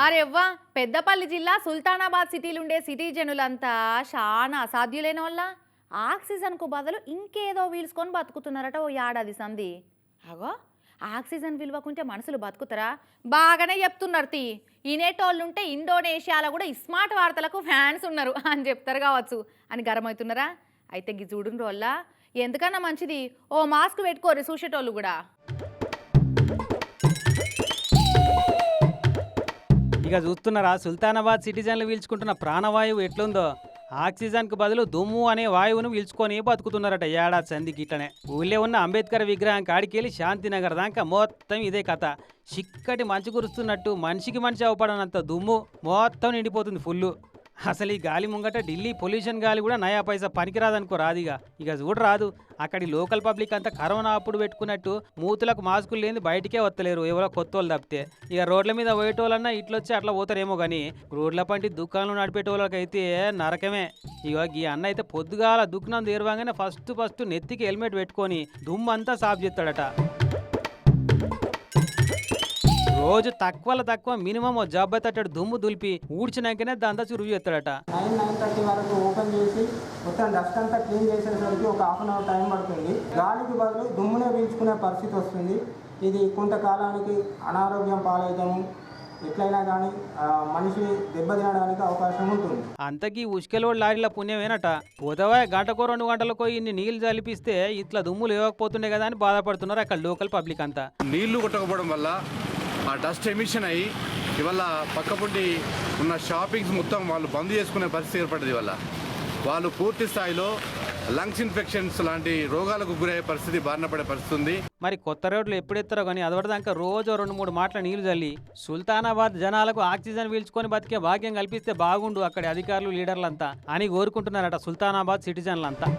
అరెవ్వా పెద్దపల్లి జిల్లా సుల్తానాబాద్ సిటీలుండే సిటిజనులంతా చాలా అసాధ్యులైన వాళ్ళ ఆక్సిజన్కు బదులు ఇంకేదో వీల్చుకొని బతుకుతున్నారట ఓ ఏడాది సంధి. అగో ఆక్సిజన్ విలువకుంటే మనుషులు బతుకుతారా? బాగానే చెప్తున్నారు తీ. ఇనేటోళ్ళుంటే ఇండోనేషియాలో కూడా స్మార్ట్ వార్తలకు ఫ్యాన్స్ ఉన్నారు అని చెప్తారు కావచ్చు అని గరమవుతున్నారా? అయితే గి చూడుని రోళ్ళ ఎందుకన్నా మంచిది ఓ మాస్క్ పెట్టుకోరు చూసేటోళ్ళు కూడా. ఇక చూస్తున్నారా సుల్తానాబాద్ సిటిజన్లు పీల్చుకుంటున్న ప్రాణవాయువు ఎట్లుందో. ఆక్సిజన్కు బదులు దుమ్ము అనే వాయువును పీల్చుకొని బతుకుతున్నారట ఏడాది సంధికి. ఇట్లనే ఊళ్ళో ఉన్న అంబేద్కర్ విగ్రహం కాడికెళ్ళి శాంతినగర్ దాకా మొత్తం ఇదే కథ. చిక్కటి మంచు కురుస్తున్నట్టు మనిషికి మనిషి అవపడనంత దుమ్ము మొత్తం నిండిపోతుంది ఫుల్లు. అసలు ఈ గాలి ముంగట ఢిల్లీ పొల్యూషన్ గాలి కూడా నయా పైసా పనికిరాదనుకో రాదిగా. ఇక చూడరాదు అక్కడి లోకల్ పబ్లిక్ అంతా కరోనా అప్పుడు పెట్టుకున్నట్టు మూతులకు మాస్కులు లేని బయటికే వస్తలేరు ఎవరో కొత్త వాళ్ళు తప్పితే. ఇక రోడ్ల మీద పోయేటోళ్ళన్నా ఇట్లొచ్చి అట్లా పోతారేమో కానీ రోడ్ల పంటి దుకాణాలు నడిపేటోళ్ళకైతే నరకమే. ఇక ఈ అన్న అయితే పొద్దుగాల దుకాణం తీరవాగానే ఫస్ట్ నెత్తికి హెల్మెట్ పెట్టుకొని దుమ్ము అంతా సాఫ్ చేస్తాడట. రోజు తక్కువ మినిమం జాబ్ తట్టాడు దుమ్ము దులిపి ఊడ్చినాకనే దాంతో చురువు చేస్తాడట. 9:30 వరకు ఓపెన్ చేసి మొత్తం డస్ట్ అంతా క్లీన్ చేసేసరికి ఒక హాఫ్ అన్ అవర్ టైం పడుతుంది. గాలికి బదులు దుమ్మునే పీల్చుకునే పరిస్థితి వస్తుంది. ఇది కొంతకాలానికి అనారోగ్యం పాలవుతాము, ఎట్లయినా కానీ మనిషి దెబ్బతినడానికి అవకాశం ఉంటుంది. అంతకీ ఉసుకెలోడు లారీల పుణ్యమేనట. పోతవా గంటకో 2 గంటలకో ఇన్ని నీళ్లు జలిపిస్తే ఇట్లా దుమ్ము లేవకపోతుండే కదా అని బాధపడుతున్నారు అక్కడ లోకల్ పబ్లిక్ అంతా. నీళ్లు కొట్టకపోవడం వల్ల ఆ డస్ట్ ఎమిషన్ అయ్యి ఇవాళ పక్కపుండి ఉన్న షాపింగ్స్ మొత్తం వాళ్ళు బంద్ చేసుకునే పరిస్థితి ఏర్పడింది. వల్ల వాళ్ళు పూర్తి స్థాయిలో లంగ్స్ ఇన్ఫెక్షన్స్ లాంటి రోగాలకు గురయ్యే పరిస్థితి, బారిన పడే పరిస్థితి ఉంది. మరి కొత్త రోడ్లు ఎప్పుడెత్తారో కానీ అదవడదాకా రోజు 2-3 మాటల నీళ్లు చల్లి సుల్తానాబాద్ జనాలకు ఆక్సిజన్ పీల్చుకొని బతికే భాగ్యం కల్పిస్తే బాగుండు అక్కడి అధికారులు లీడర్లంతా అని కోరుకుంటున్నారట సుల్తానాబాద్ సిటిజన్లంతా.